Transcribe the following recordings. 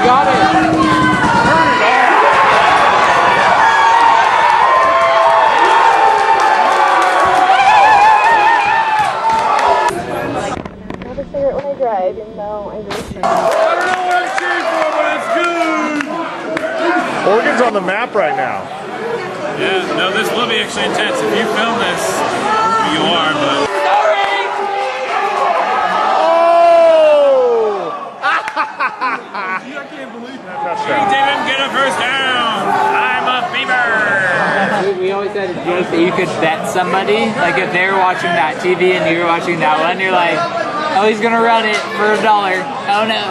got it. I have a cigarette when I drive, even though I really shouldn't. I don't know what I'm cheering for, but it's good! Oregon's on the map right now. Yeah, no, this will be actually intense. If you film this, you are, but... I can't believe that. He didn't get a first down! I'm a beaver! Dude, we always had a joke that you could bet somebody, like if they were watching that TV and you were watching that one, you're like, oh, he's gonna run it for $1. Oh no.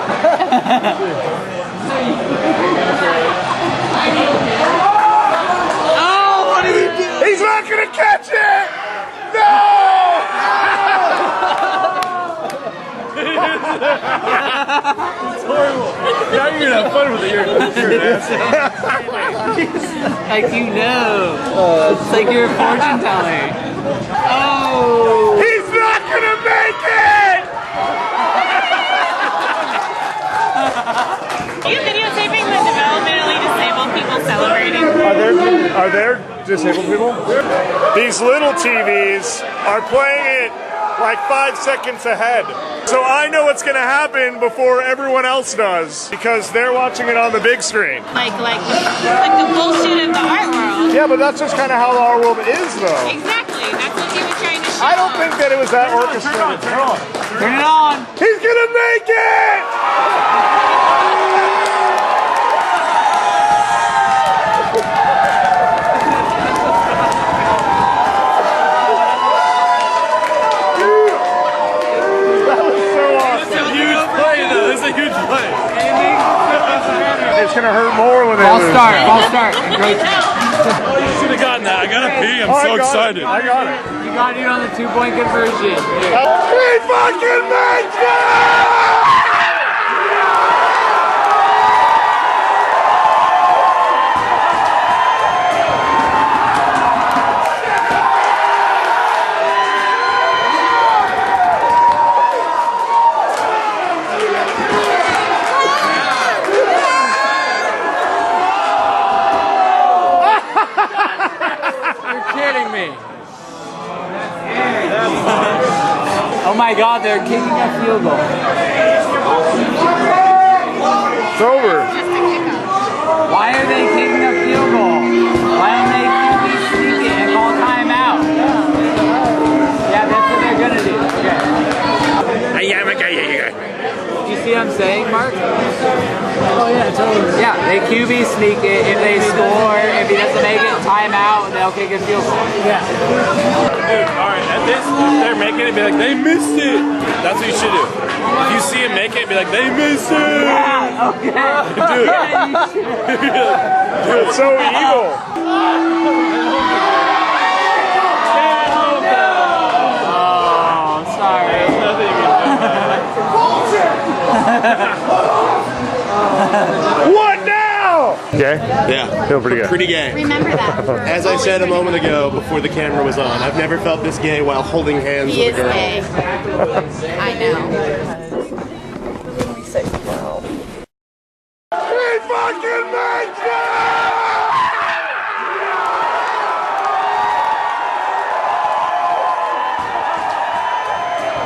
Oh, what are you doing? He's not gonna catch it! No! It's horrible. Now you're gonna have fun with it. You're an ass. Like you know. It's like you're a fortune teller. Oh! He's not gonna make it! Are you videotaping the developmentally disabled people celebrating? Are there disabled people? These little TVs are playing it like 5 seconds ahead. So I know what's gonna happen before everyone else does because they're watching it on the big screen. Like the bullshit of the art world. Yeah, but that's just kind of how the art world is, though. Exactly. That's what he was trying to show. I don't think that it was that orchestrated. Turn it on! He's gonna make it! It's gonna hurt more when they lose. False start. You should have gotten that. I gotta pee. I'm so excited. I got it. You got it on the 2-point conversion. Here. He fucking makes it! Oh my God, they're kicking a field goal. It's over. Why are they kicking a field goal? Why don't they sneak it and call timeout? Yeah, that's what they're gonna do. Okay. Do you see what I'm saying, Mark? Oh yeah, totally. Yeah, they QB sneak it. If they score, if he doesn't make it, timeout, they'll kick a field goal. Yeah. Dude, alright, at this, they're making it, be like, they missed it! That's what you should do. If you see him make it, be like, they missed it! Yeah, okay. Dude, it's so evil. Oh, I'm sorry. What now? Okay? Yeah. Feel pretty good. Pretty gay. Remember that. As I said a moment ago before the camera was on, I've never felt this gay while holding hands He with is a girl. gay. I know.